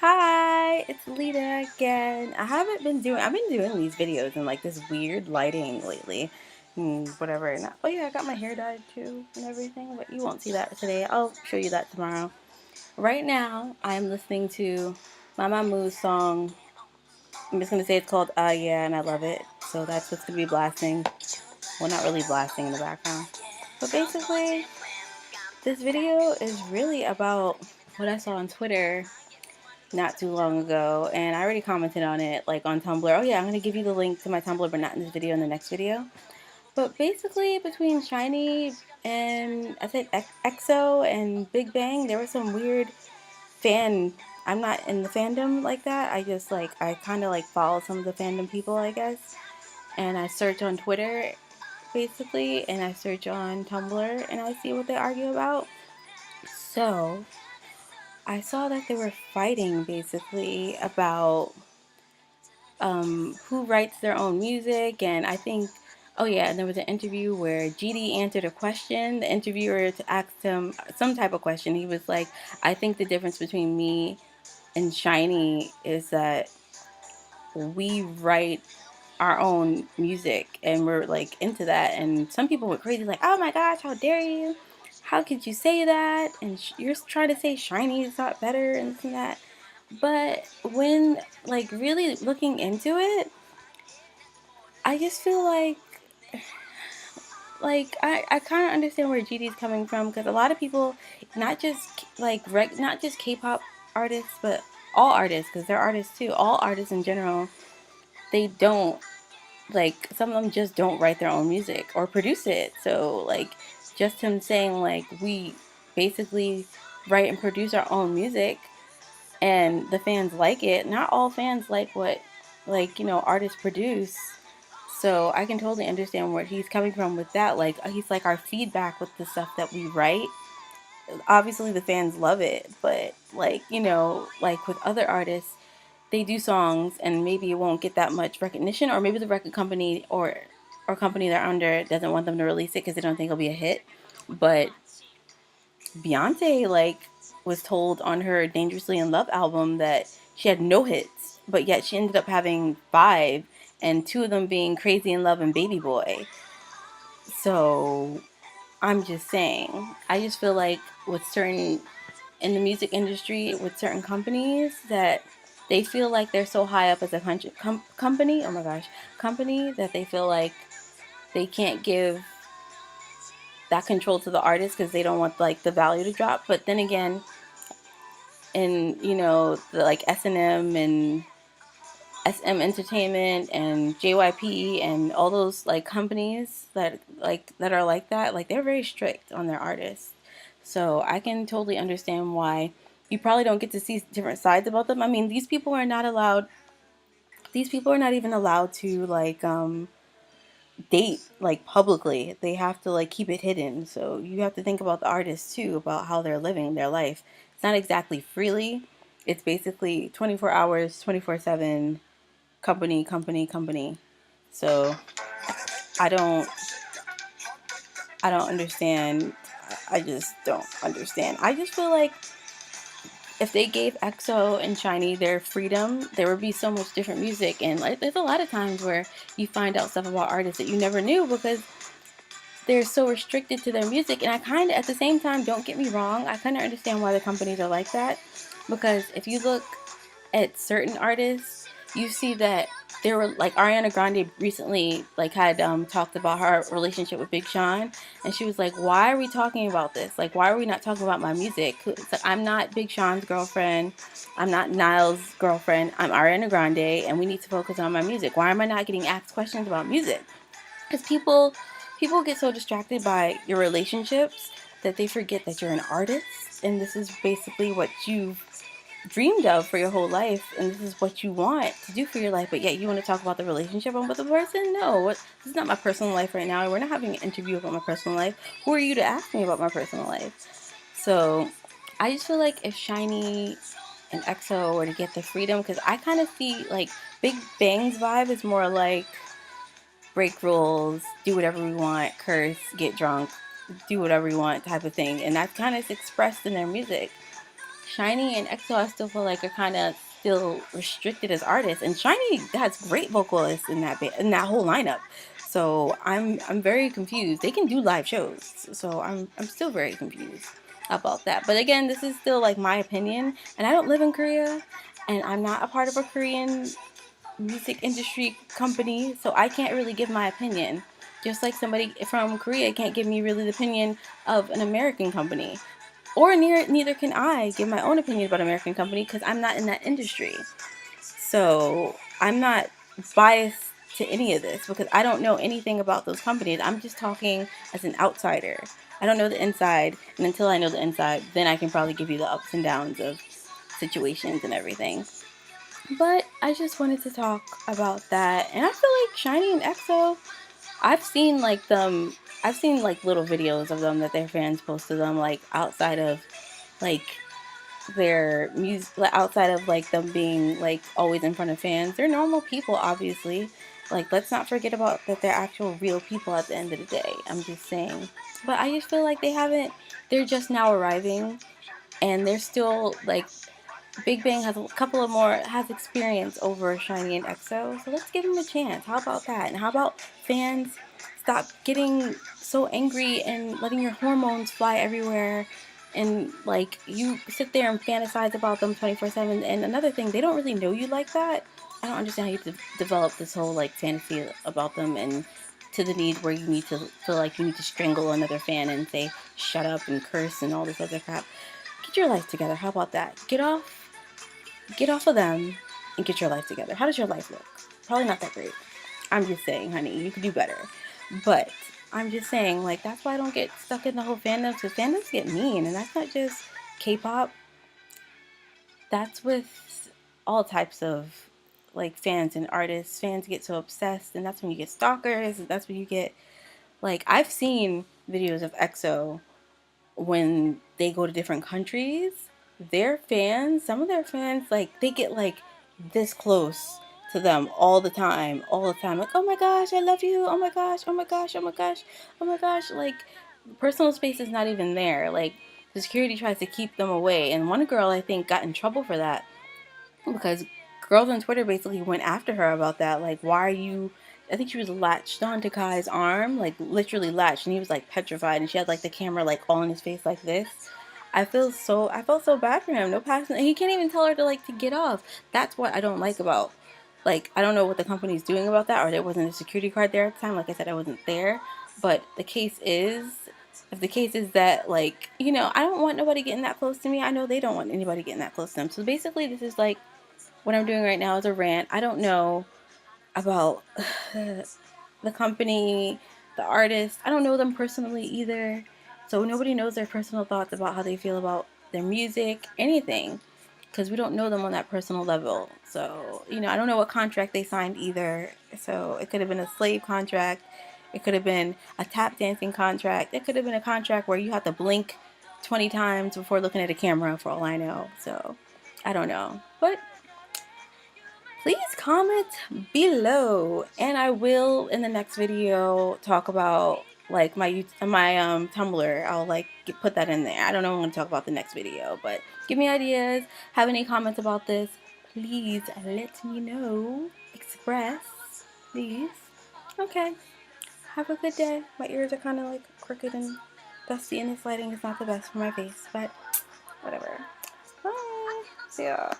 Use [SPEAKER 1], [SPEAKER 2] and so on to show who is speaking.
[SPEAKER 1] Hi, it's Lita again. I've been doing these videos in like this weird lighting lately. Whatever. Oh yeah, I got my hair dyed too and everything, but you won't see that today. I'll show you that tomorrow. Right now, I'm listening to Mama Moo's song. I'm just gonna say it's called Yeah, and I love it. So that's what's gonna be blasting. Well, not really blasting in the background. But basically, this video is really about what I saw on Twitter not too long ago, and I already commented on it like on Tumblr. Oh yeah, I'm gonna give you the link to my Tumblr, but not in this video, in the next video. But basically, between Shiny and I think EXO and Big Bang, there was some weird fan. I'm not in the fandom like that. I kind of like follow some of the fandom people, I guess. And I search on Twitter basically, and I search on Tumblr, and I see what they argue about. So I saw that they were fighting basically about who writes their own music. And I think, oh yeah, and there was an interview where GD answered a question. The interviewer asked him some type of question. He was like, I think the difference between me and Shiny is that we write our own music and we're like into that. And some people were crazy, like, oh my gosh, how dare you? How could you say that? And you're trying to say Shiny is not better and this and that. But when like really looking into it, I just feel like I kind of understand where GD's coming from, because a lot of people, not just not just K-pop artists, but all artists, because they're artists too. All artists in general, they don't, like, some of them just don't write their own music or produce it. So like just him saying like we basically write and produce our own music and the fans like it. Not all fans like what, like, artists produce. So I can totally understand where he's coming from with that. Like, he's like, our feedback with the stuff that we write, obviously the fans love it, but like, like with other artists, they do songs and maybe it won't get that much recognition, or maybe the record company or company they're under doesn't want them to release it because they don't think it'll be a hit. But Beyonce, like, was told on her Dangerously in Love album that she had no hits, but yet she ended up having five, and two of them being Crazy in Love and Baby Boy. So I'm just saying, I just feel like with certain, in the music industry, with certain companies, that they feel like they're so high up as a company, oh my gosh, company, that they feel like they can't give that control to the artist because they don't want like the value to drop. But then again, in the like S&M and SM Entertainment and JYP and all those like companies that are like that, like, they're very strict on their artists. So I can totally understand why you probably don't get to see different sides about them. I mean, these people are not allowed. These people are not even allowed to like date like publicly. They have to like keep it hidden. So you have to think about the artists too, about how they're living their life. It's not exactly freely. It's basically 24 hours, 24/7, company, company, company. So I don't I don't understand. I just don't understand. I just feel like if they gave EXO and Shiny their freedom, there would be so much different music. And like, there's a lot of times where you find out stuff about artists that you never knew because they're so restricted to their music. And I kind of, at the same time, don't get me wrong, I kind of understand why the companies are like that. Because if you look at certain artists, you see that there were like Ariana Grande recently like had talked about her relationship with Big Sean, and she was like, "Why are we talking about this? Like, why are we not talking about my music? It's like, I'm not Big Sean's girlfriend, I'm not Niall's girlfriend, I'm Ariana Grande, and we need to focus on my music. Why am I not getting asked questions about music?" Because people get so distracted by your relationships that they forget that you're an artist, and this is basically what you've dreamed of for your whole life, and this is what you want to do for your life, but yet you want to talk about the relationship I'm with the person. No, this is not my personal life right now. We're not having an interview about my personal life. Who are you to ask me about my personal life? So I just feel like if Shiny and EXO were to get the freedom, because I kind of see like Big Bang's vibe is more like break rules, do whatever we want, curse, get drunk, do whatever we want type of thing, and that kind of is expressed in their music. Shiny and EXO, I still feel like are kind of still restricted as artists, and Shiny has great vocalists in that whole lineup. So I'm very confused. They can do live shows, so I'm still very confused about that. But again, this is still like my opinion, and I don't live in Korea, and I'm not a part of a Korean music industry company, so I can't really give my opinion. Just like somebody from Korea can't give me really the opinion of an American company. Or neither can I give my own opinion about American company because I'm not in that industry. So I'm not biased to any of this because I don't know anything about those companies. I'm just talking as an outsider. I don't know the inside, and until I know the inside, then I can probably give you the ups and downs of situations and everything. But I just wanted to talk about that, and I feel like Shiny and EXO, I've seen like them. I've seen like little videos of them that their fans post to them, like outside of like their music, outside of like them being like always in front of fans. They're normal people, obviously. Like, let's not forget about that they're actual real people at the end of the day. I'm just saying. But I just feel like they're just now arriving, and they're still like, Big Bang has a couple of more, has experience over Shiny and EXO, so let's give them a chance. How about that? And how about fans stop getting so angry and letting your hormones fly everywhere, and like you sit there and fantasize about them 24/7. And another thing, they don't really know you like that. I don't understand how you develop this whole like fantasy about them, and to the need where you need to feel like you need to strangle another fan and say shut up and curse and all this other crap. Get your life together. How about that? Get off of them and get your life together. How does your life look? Probably not that great. I'm just saying, honey, you could do better. But I'm just saying, like, that's why I don't get stuck in the whole fandoms, because fandoms get mean, and that's not just K-pop. That's with all types of like fans and artists. Fans get so obsessed, and that's when you get stalkers, and that's when you get like, I've seen videos of EXO when they go to different countries, their fans, some of their fans, like, they get like this close to them all the time. Like, oh my gosh, I love you. Oh my gosh, oh my gosh, oh my gosh, oh my gosh. Like, personal space is not even there. Like, the security tries to keep them away. And one girl, I think, got in trouble for that because girls on Twitter basically went after her about that. Like, why are you? I think she was latched onto Kai's arm, like literally latched, and he was like petrified, and she had like the camera like all in his face like this. I felt so bad for him. No passing, and he can't even tell her to like to get off. That's what I don't like about. Like, I don't know what the company's doing about that, or there wasn't a security guard there at the time. Like I said, I wasn't there, but the case is. If the case is that, like, I don't want nobody getting that close to me. I know they don't want anybody getting that close to them. So basically, this is like what I'm doing right now is a rant. I don't know about the company, the artist. I don't know them personally either. So nobody knows their personal thoughts about how they feel about their music, anything, because we don't know them on that personal level. So, I don't know what contract they signed either. So it could have been a slave contract. It could have been a tap dancing contract. It could have been a contract where you have to blink 20 times before looking at a camera, for all I know. So I don't know. But please comment below, and I will in the next video talk about like my Tumblr. I'll like put that in there. I don't know what I'm going to talk about the next video, but give me ideas. Have any comments about this? Please let me know. Express, please. Okay. Have a good day. My ears are kind of like crooked and dusty, and this lighting is not the best for my face, but whatever. Bye. See ya.